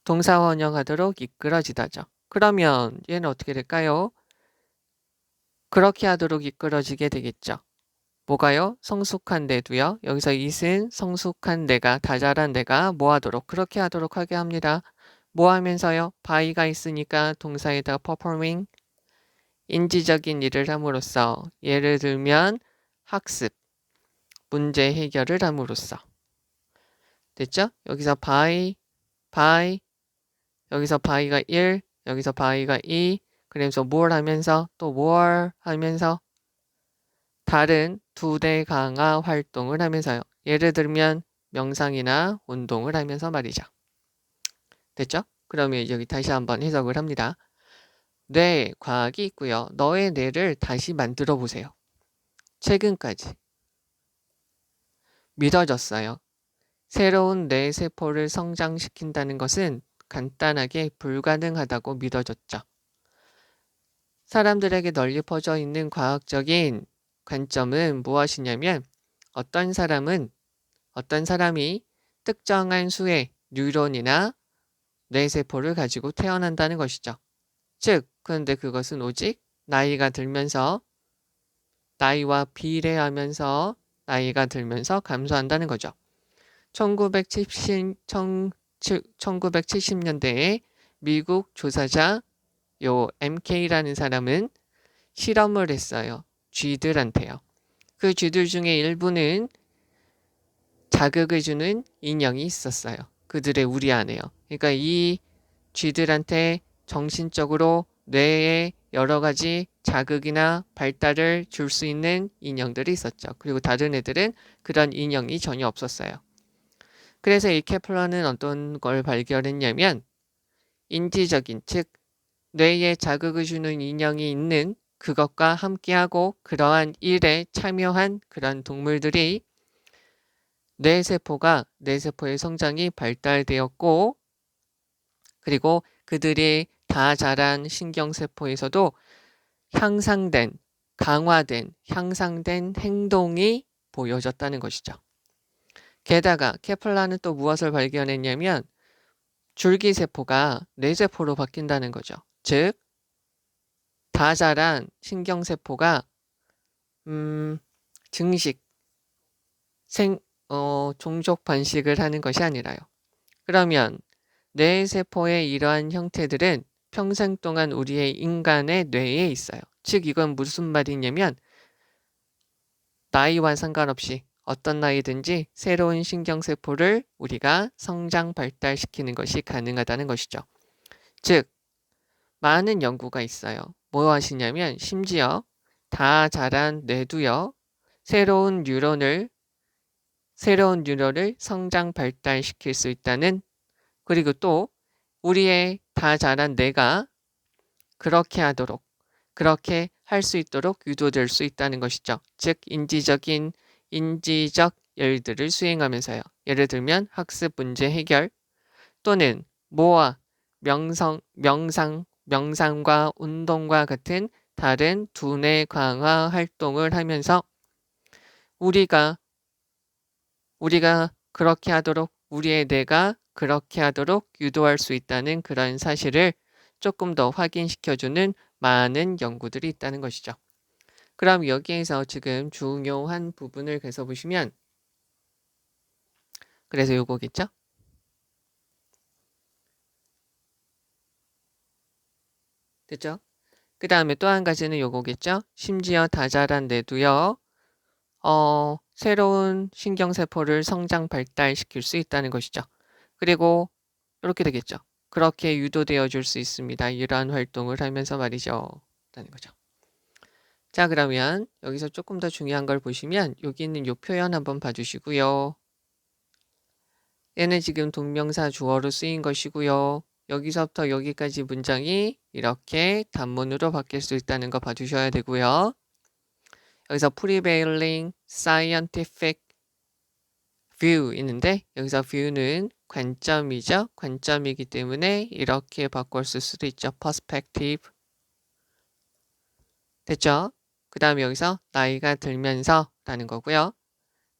동사원형하도록 이끌어지다죠. 그러면 얘는 어떻게 될까요? 그렇게 하도록 이끌어지게 되겠죠. 뭐가요? 성숙한 데도요. 여기서 it은 성숙한 내가, 다 자란 내가 뭐 하도록? 그렇게 하도록 하게 합니다. 뭐 하면서요? by가 있으니까 동사에다가 performing 인지적인 일을 함으로써 예를 들면 학습, 문제 해결을 함으로써 됐죠? 여기서 by 여기서 by가 1, 여기서 by가 2 그래서 뭘 하면서 또 뭘 하면서 다른 두 대 강화 활동을 하면서요. 예를 들면 명상이나 운동을 하면서 말이죠. 됐죠? 그러면 여기 다시 한번 해석을 합니다. 뇌 과학이 있고요. 너의 뇌를 다시 만들어 보세요. 최근까지 믿어졌어요. 새로운 뇌 세포를 성장시킨다는 것은 간단하게 불가능하다고 믿어졌죠. 사람들에게 널리 퍼져 있는 과학적인 관점은 무엇이냐면 어떤 사람이 특정한 수의 뉴런이나 뇌세포를 가지고 태어난다는 것이죠. 즉, 그런데 그것은 오직 나이가 들면서 나이와 비례하면서 나이가 들면서 감소한다는 거죠. 1970년대에 미국 조사자 요 MK라는 사람은 실험을 했어요. 쥐들한테요. 그 쥐들 중에 일부는 자극을 주는 인형이 있었어요. 그들의 우리 안에요. 그러니까 이 쥐들한테 정신적으로 뇌에 여러 가지 자극이나 발달을 줄 수 있는 인형들이 있었죠. 그리고 다른 애들은 그런 인형이 전혀 없었어요. 그래서 이 케플러는 어떤 걸 발견했냐면 인지적인, 즉 뇌에 자극을 주는 인형이 있는 그것과 함께하고 그러한 일에 참여한 그런 동물들이 뇌세포의 성장이 발달되었고 그리고 그들이 다 자란 신경세포에서도 향상된 행동이 보여졌다는 것이죠. 게다가 케플라는 또 무엇을 발견했냐면 줄기세포가 뇌세포로 바뀐다는 거죠. 즉, 다 자란 신경세포가 증식, 종족 번식을 하는 것이 아니라요. 그러면 뇌세포의 이러한 형태들은 평생 동안 우리의 인간의 뇌에 있어요. 즉 이건 무슨 말이냐면 나이와 상관없이 어떤 나이든지 새로운 신경세포를 우리가 성장 발달시키는 것이 가능하다는 것이죠. 즉 많은 연구가 있어요. 뭐 하시냐면 심지어 다 자란 뇌도요. 새로운 뉴런을 성장 발달시킬 수 있다는 그리고 또 우리의 다 자란 뇌가 그렇게 할 수 있도록 유도될 수 있다는 것이죠. 즉 인지적 일들을 수행하면서요. 예를 들면 학습 문제 해결 또는 모아 명상과 운동과 같은 다른 두뇌 강화 활동을 하면서 우리가 그렇게 하도록 우리의 뇌가 그렇게 하도록 유도할 수 있다는 그런 사실을 조금 더 확인시켜주는 많은 연구들이 있다는 것이죠. 그럼 여기에서 지금 중요한 부분을 계속 보시면 그래서 요거겠죠? 됐죠? 그 다음에 또 한 가지는 요거겠죠? 심지어 다자란 뇌도요. 새로운 신경세포를 성장 발달시킬 수 있다는 것이죠. 그리고 이렇게 되겠죠. 그렇게 유도되어 줄 수 있습니다. 이러한 활동을 하면서 말이죠. 라는 거죠. 자, 그러면 여기서 조금 더 중요한 걸 보시면 여기 있는 요 표현 한번 봐주시고요. 얘는 지금 동명사 주어로 쓰인 것이고요. 여기서부터 여기까지 문장이 이렇게 단문으로 바뀔 수 있다는 거 봐주셔야 되고요. 여기서 prevailing scientific view 있는데 여기서 view는 관점이죠. 관점이기 때문에 이렇게 바꿔 쓸 수도 있죠. perspective. 됐죠? 그 다음에 여기서 나이가 들면서 라는 거고요.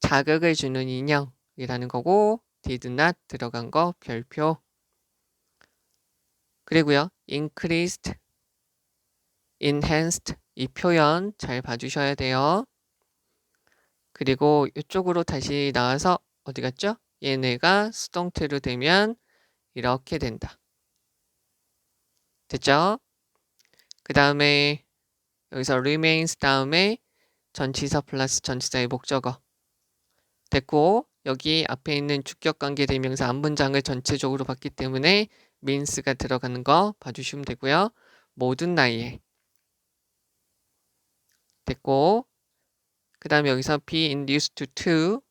자극을 주는 인형이라는 거고 did not 들어간 거 별표. 그리고요. increased, enhanced 이 표현 잘 봐주셔야 돼요. 그리고 이쪽으로 다시 나와서 어디 갔죠? 얘네가 수동태로 되면 이렇게 된다. 됐죠? 그 다음에 여기서 remains 다음에 전치사 플러스 전치사의 목적어 됐고 여기 앞에 있는 주격관계 대명사 앞문장을 전체적으로 봤기 때문에 means가 들어가는 거 봐주시면 되고요. 모든 나이에 됐고 그 다음에 여기서 be induced to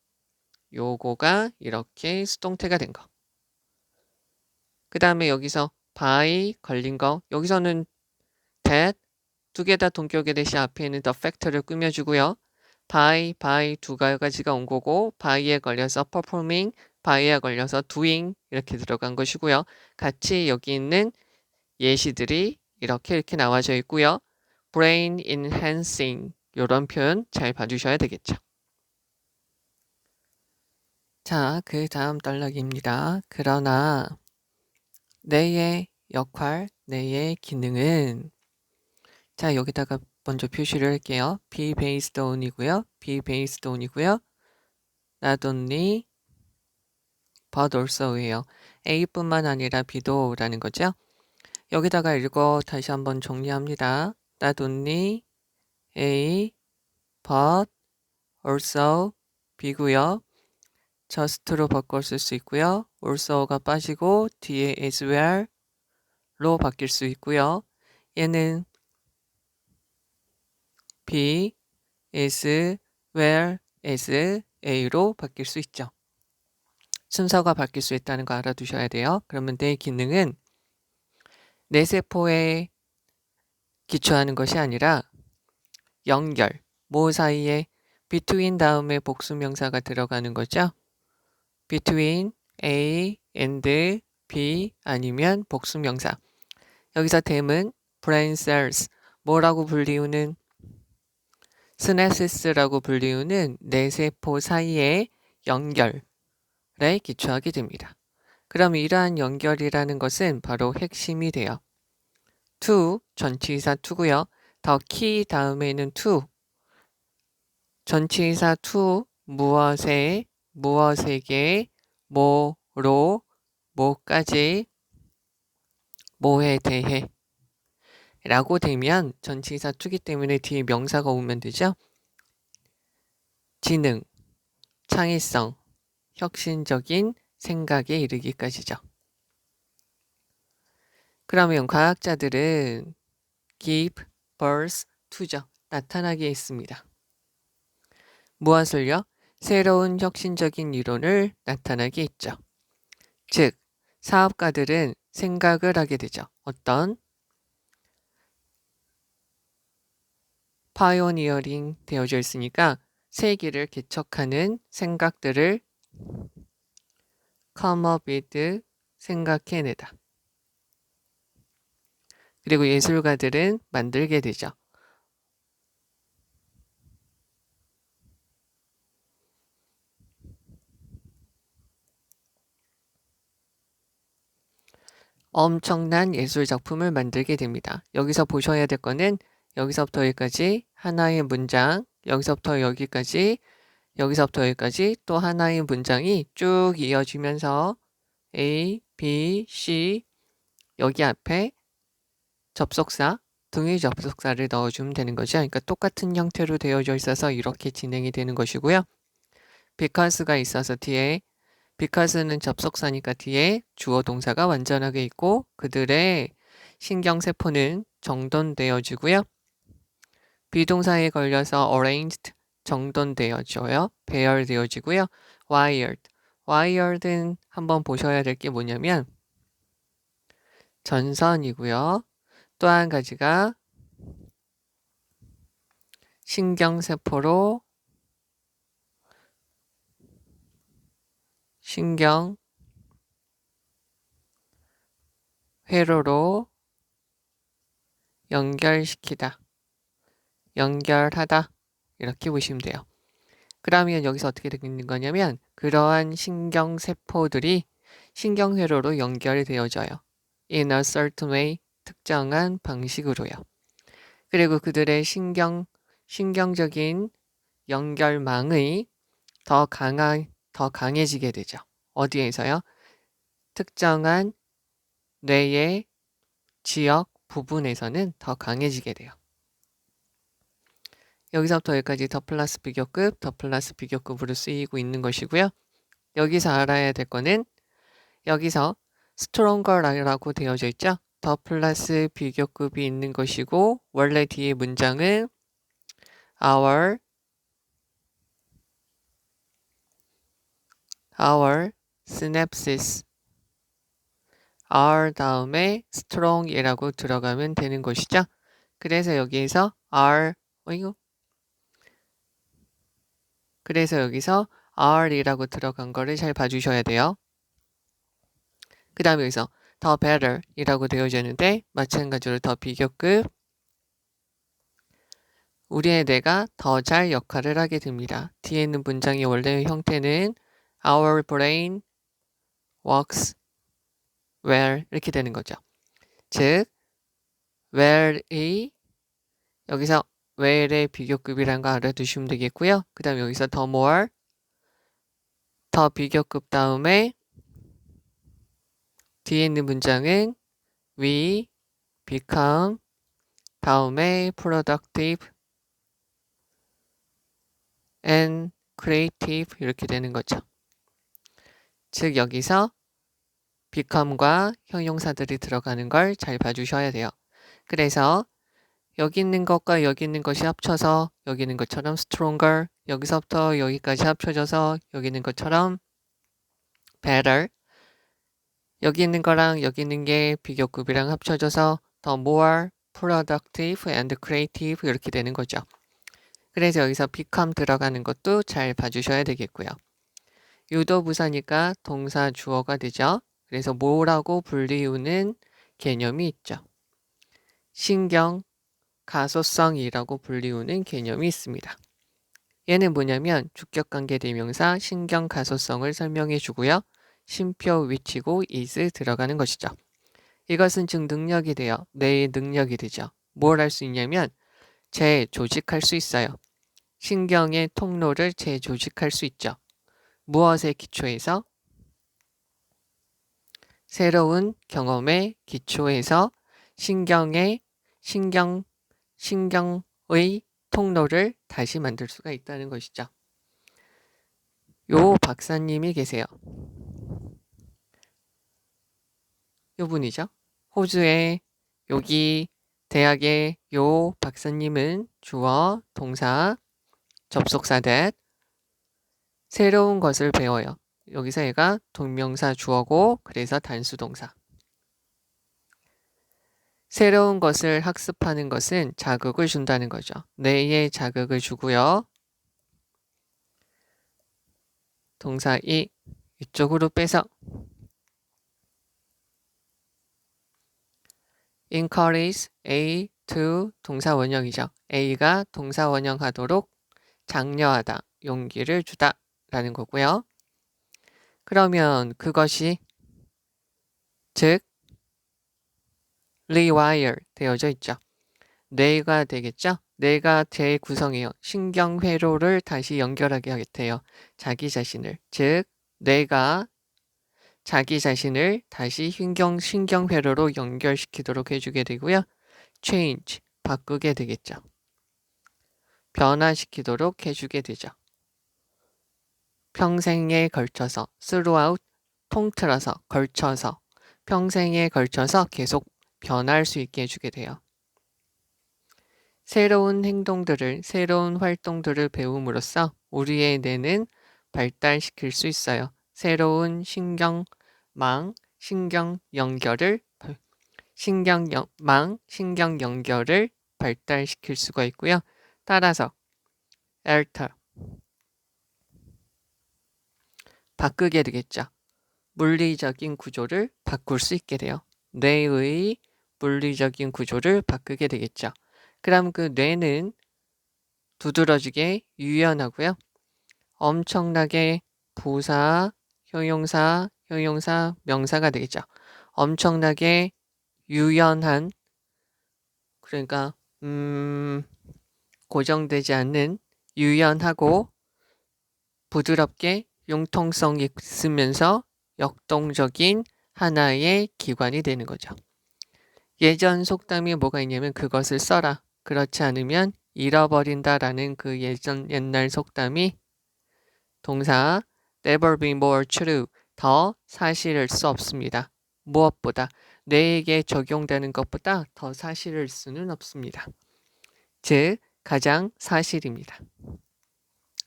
요거가 이렇게 수동태가 된 거. 그 다음에 여기서 by 걸린 거 여기서는 that 두 개 다 동격의 대시 앞에는 the fact를 꾸며주고요. by 두 가지가 온 거고 by에 걸려서 performing, by에 걸려서 doing 이렇게 들어간 것이고요. 같이 여기 있는 예시들이 이렇게 나와져 있고요. brain enhancing 이런 표현 잘 봐주셔야 되겠죠. 자, 그 다음 단락입니다. 그러나 뇌의 역할, 뇌의 기능은 자, 여기다가 먼저 표시를 할게요. be based on이고요. be based on이고요. not only but also예요. A뿐만 아니라 B도라는 거죠. 여기다가 읽어 다시 한번 정리합니다. not only A but also B고요. just로 바꿔 쓸 수 있고요. also가 빠지고 뒤에 as well로 바뀔 수 있고요. 얘는 B as well as A로 바뀔 수 있죠. 순서가 바뀔 수 있다는 거 알아두셔야 돼요. 그러면 내 기능은 뇌세포에 기초하는 것이 아니라 연결, 뭐 사이에 between 다음에 복수명사가 들어가는 거죠. between A and B 아니면 복수명사. 여기서 them은 brain cells, 뭐라고 불리우는 스네시스라고 불리우는 뇌세포 사이의 연결에 기초하게 됩니다. 그럼 이러한 연결이라는 것은 바로 핵심이 돼요. to 전치사 to고요. 더 key 다음에는 to 전치사 to 무엇에게 뭐로 뭐까지 뭐에 대해 라고 되면 전치사 to기 때문에 뒤에 명사가 오면 되죠. 지능, 창의성, 혁신적인 생각에 이르기까지죠. 그러면 과학자들은 give birth to죠. 나타나게 했습니다. 무엇을요? 새로운 혁신적인 이론을 나타나게 했죠. 즉, 사업가들은 생각을 하게 되죠. 어떤? 파이오니어링 되어져 있으니까 세계를 개척하는 생각들을 come up with 생각해내다. 그리고 예술가들은 만들게 되죠. 엄청난 예술 작품을 만들게 됩니다. 여기서 보셔야 될 거는 여기서부터 여기까지 하나의 문장, 여기서부터 여기까지, 여기서부터 여기까지 또 하나의 문장이 쭉 이어지면서 A, B, C 여기 앞에 접속사, 등의 접속사를 넣어주면 되는 거죠. 그러니까 똑같은 형태로 되어져 있어서 이렇게 진행이 되는 것이고요. because가 있어서 뒤에 because는 접속사니까 뒤에 주어 동사가 완전하게 있고 그들의 신경세포는 정돈되어지고요. 비동사에 걸려서 arranged 정돈되어져요. 배열되어지고요. wired는 한번 보셔야 될 게 뭐냐면 전선이고요. 또 한 가지가 신경세포로 신경회로로 연결시키다, 연결하다 이렇게 보시면 돼요. 그러면 여기서 어떻게 되는 거냐면 그러한 신경세포들이 신경회로로 연결되어져요. In a certain way, 특정한 방식으로요. 그리고 그들의 신경적인 연결망의 더 강해지게 되죠. 어디에서요? 특정한 뇌의 지역 부분에서는 더 강해지게 돼요. 여기서부터 여기까지 더 플러스 비교급, 더 플러스 비교급으로 쓰이고 있는 것이고요. 여기서 알아야 될 거는 여기서 stronger.라고 되어져 있죠. 더 플러스 비교급이 있는 것이고 원래 뒤에 문장은 our synapses R 다음에 strong이라고 들어가면 되는 것이죠. 그래서 여기에서 그래서 여기서 R이라고 들어간 거를 잘 봐주셔야 돼요. 그 다음에 여기서 더 better 이라고 되어져 있는데 마찬가지로 더 비교급 우리의 뇌가 더 잘 역할을 하게 됩니다. 뒤에 있는 문장의 원래의 형태는 Our brain works well 이렇게 되는 거죠. 즉 well의 여기서 well의 비교급이라는 거 알아두시면 되겠고요. 그 다음에 여기서 더 more 더 비교급 다음에 뒤에 있는 문장은 we become 다음에 productive and creative 이렇게 되는 거죠. 즉 여기서 become과 형용사들이 들어가는 걸 잘 봐주셔야 돼요. 그래서 여기 있는 것과 여기 있는 것이 합쳐서 여기 있는 것처럼 stronger 여기서부터 여기까지 합쳐져서 여기 있는 것처럼 better 여기 있는 거랑 여기 있는 게 비교급이랑 합쳐져서 더 more productive and creative 이렇게 되는 거죠. 그래서 여기서 become 들어가는 것도 잘 봐주셔야 되겠고요. 유도부사니까 동사 주어가 되죠. 그래서 뭐라고 불리우는 개념이 있죠. 신경 가소성이라고 불리우는 개념이 있습니다. 얘는 뭐냐면 주격관계 대명사 신경 가소성을 설명해 주고요. 쉼표 위치고 is 들어가는 것이죠. 이것은 즉 능력이 돼요. 뇌의 능력이 되죠. 뭘 할 수 있냐면 재조직할 수 있어요. 신경의 통로를 재조직할 수 있죠. 무엇에 기초해서? 새로운 경험에 기초해서 신경의 통로를 다시 만들 수가 있다는 것이죠. 요 박사님이 계세요. 요 분이죠. 호주의 여기 대학의 요 박사님은 주어, 동사, 접속사 that 새로운 것을 배워요. 여기서 얘가 동명사 주어고 그래서 단수동사. 새로운 것을 학습하는 것은 자극을 준다는 거죠. 뇌에 자극을 주고요. 동사 이쪽으로 빼서 encourage A to 동사 원형이죠. A가 동사 원형하도록 장려하다, 용기를 주다 라는 거고요. 그러면 그것이 즉 rewire 되어져 있죠. 뇌가 되겠죠? 뇌가 재구성해요. 신경회로를 다시 연결하게 하겠대요. 자기 자신을. 즉 뇌가 자기 자신을 다시 신경회로로 연결시키도록 해주게 되고요. change, 바꾸게 되겠죠. 변화시키도록 해주게 되죠. 평생에 걸쳐서, throughout, 통틀어서, 걸쳐서, 평생에 걸쳐서 계속 변할 수 있게 해주게 돼요. 새로운 행동들을, 새로운 활동들을 배움으로써 우리의 뇌는 발달시킬 수 있어요. 새로운 신경 연결을 발달시킬 수가 있고요. 따라서 alter, 바꾸게 되겠죠. 물리적인 구조를 바꿀 수 있게 돼요. 뇌의 물리적인 구조를 바꾸게 되겠죠. 그럼 그 뇌는 두드러지게 유연하고요. 엄청나게 부사, 형용사, 명사가 되겠죠. 엄청나게 유연한, 그러니까 고정되지 않는, 유연하고 부드럽게 융통성이 있으면서 역동적인 하나의 기관이 되는 거죠. 예전 속담이 뭐가 있냐면 그것을 써라. 그렇지 않으면 잃어버린다라는 그 옛날 속담이 동사 never be more true, 더 사실일 수 없습니다. 무엇보다 뇌에게 적용되는 것보다 더 사실일 수는 없습니다. 즉 가장 사실입니다.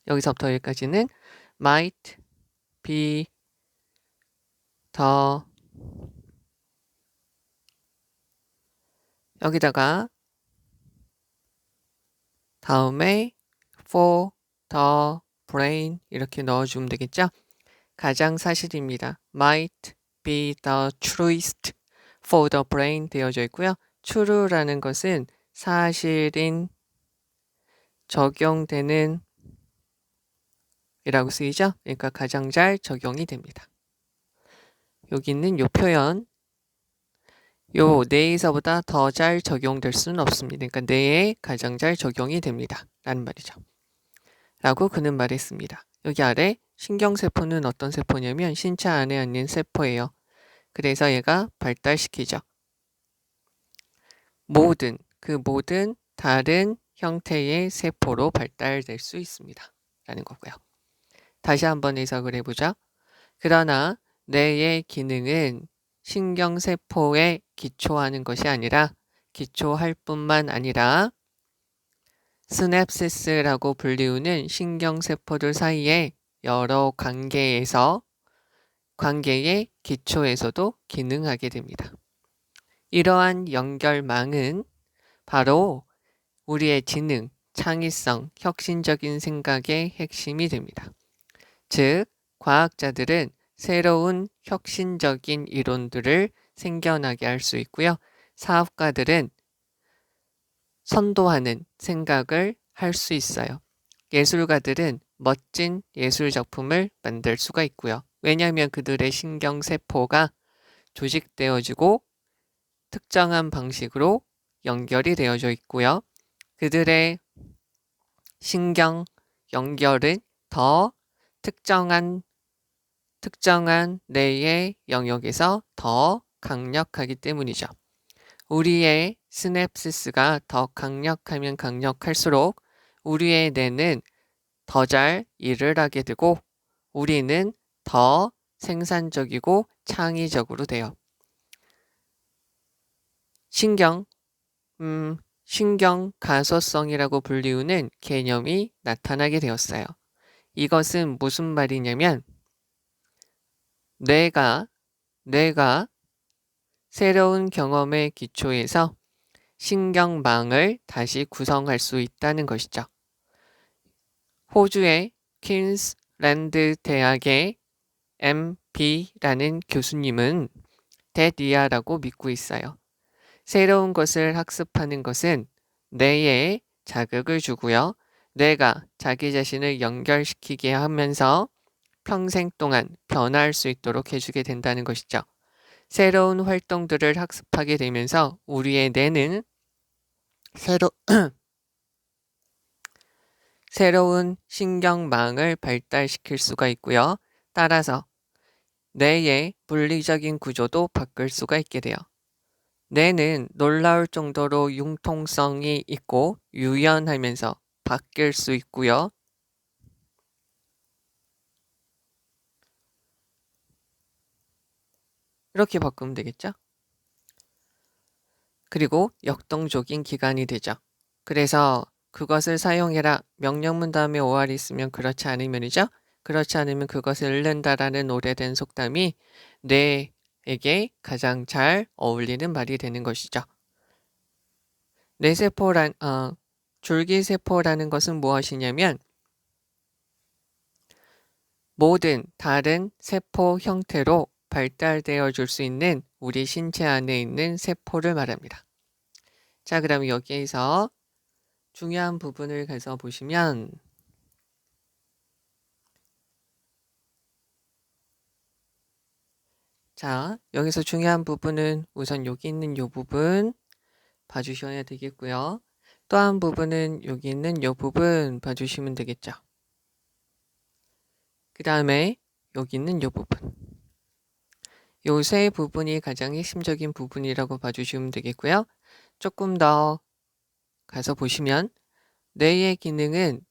여기서부터 여기까지는 might be 더, 여기다가 다음에 for the brain 이렇게 넣어주면 되겠죠. 가장 사실입니다. might be the truest for the brain 되어져 있고요. true라는 것은 사실인, 적용되는 이라고 쓰이죠. 그러니까 가장 잘 적용이 됩니다. 여기 있는 요 표현, 요 뇌에서보다 더 잘 적용될 수는 없습니다. 그러니까 뇌에 가장 잘 적용이 됩니다. 라는 말이죠. 라고 그는 말했습니다. 여기 아래 신경세포는 어떤 세포냐면 신체 안에 있는 세포예요. 그래서 얘가 발달시키죠. 그 모든 다른 형태의 세포로 발달될 수 있습니다. 라는 거고요. 다시 한번 해석을 해보죠. 그러나 뇌의 기능은 신경세포에 기초하는 것이 아니라 기초할 뿐만 아니라 스냅시스라고 불리우는 신경세포들 사이에 여러 관계의 기초에서도 기능하게 됩니다. 이러한 연결망은 바로 우리의 지능, 창의성, 혁신적인 생각의 핵심이 됩니다. 즉, 과학자들은 새로운 혁신적인 이론들을 생겨나게 할 수 있고요. 사업가들은 선도하는 생각을 할 수 있어요. 예술가들은 멋진 예술 작품을 만들 수가 있고요. 왜냐하면 그들의 신경세포가 조직되어지고 특정한 방식으로 연결이 되어져 있고요. 그들의 신경 연결은 더 특정한 뇌의 영역에서 더 강력하기 때문이죠. 우리의 스냅시스가 더 강력하면 강력할수록 우리의 뇌는 더 잘 일을 하게 되고 우리는 더 생산적이고 창의적으로 돼요. 신경 가소성이라고 불리우는 개념이 나타나게 되었어요. 이것은 무슨 말이냐면 뇌가 새로운 경험의 기초에서 신경망을 다시 구성할 수 있다는 것이죠. 호주의 퀸스랜드 대학의 MB라는 교수님은 데디아라고 믿고 있어요. 새로운 것을 학습하는 것은 뇌에 자극을 주고요. 뇌가 자기 자신을 연결시키게 하면서 평생 동안 변화할 수 있도록 해주게 된다는 것이죠. 새로운 활동들을 학습하게 되면서 우리의 뇌는 새로운 신경망을 발달시킬 수가 있고요. 따라서 뇌의 물리적인 구조도 바꿀 수가 있게 돼요. 뇌는 놀라울 정도로 융통성이 있고 유연하면서 바뀔 수 있고요. 이렇게 바꾸면 되겠죠? 그리고 역동적인 기관이 되죠. 그래서 그것을 사용해라. 명령문 다음에 OR이 있으면 그렇지 않으면이죠. 그렇지 않으면 그것을 잃는다라는 오래된 속담이 뇌에게 가장 잘 어울리는 말이 되는 것이죠. 줄기세포라는 것은 무엇이냐면 모든 다른 세포 형태로 발달되어 줄 수 있는 우리 신체 안에 있는 세포를 말합니다. 자, 그럼 여기에서 중요한 부분을 가서 보시면 자, 여기서 중요한 부분은 우선 여기 있는 이 부분 봐주셔야 되겠고요. 또 한 부분은 여기 있는 이 부분 봐주시면 되겠죠. 그 다음에 여기 있는 이 부분. 요 세 부분이 가장 핵심적인 부분이라고 봐주시면 되겠고요. 조금 더 가서 보시면 뇌의 기능은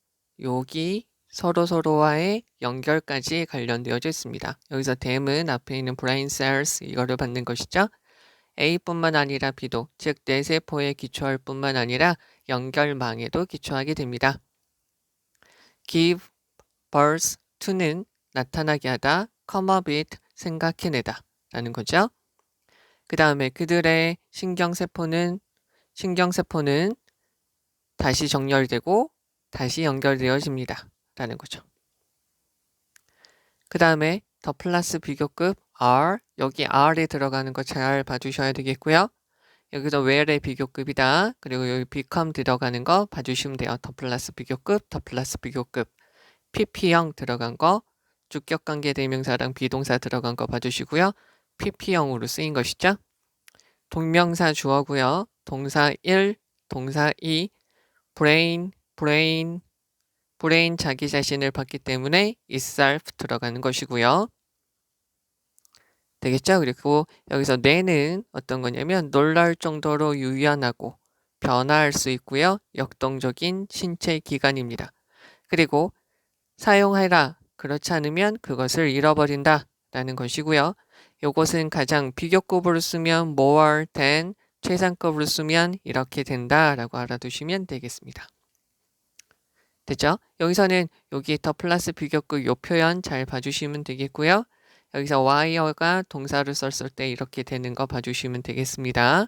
여기 서로서로와의 연결까지 관련되어져 있습니다. 여기서 댐은 앞에 있는 brain cells 이거를 받는 것이죠. A뿐만 아니라 B도, 즉 뇌세포에 기초할 뿐만 아니라 연결망에도 기초하게 됩니다. give birth to는 나타나게 하다, come up with 생각해내다 라는 거죠. 그 다음에 그들의 신경세포는 다시 정렬되고 다시 연결되어집니다 라는 거죠. 그 다음에 더 플러스 비교급 R, 여기 R에 들어가는 거 잘 봐주셔야 되겠고요. 여기서 where의 비교급이다. 그리고 여기 become 들어가는 거 봐주시면 돼요. 더 플러스 비교급, 더 플러스 비교급. PP형 들어간 거, 주격관계 대명사랑 비동사 들어간 거 봐주시고요. PP형으로 쓰인 것이죠. 동명사 주어고요. 동사 1, 동사 2, brain 자기 자신을 봤기 때문에 itself 들어가는 것이고요. 되겠죠? 그리고 여기서 뇌는 어떤 거냐면 놀랄 정도로 유연하고 변화할 수 있고요. 역동적인 신체 기관입니다. 그리고 사용해라. 그렇지 않으면 그것을 잃어버린다. 라는 것이고요. 이것은 가장 비교급으로 쓰면 more than, 최상급으로 쓰면 이렇게 된다. 라고 알아두시면 되겠습니다. 됐죠? 여기서는 여기 더 플러스 비교급 요 표현 잘 봐주시면 되겠고요. 여기서 wire가 동사를 썼을 때 이렇게 되는 거 봐주시면 되겠습니다.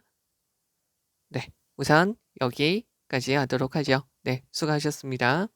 네, 우선 여기까지 하도록 하죠. 네, 수고하셨습니다.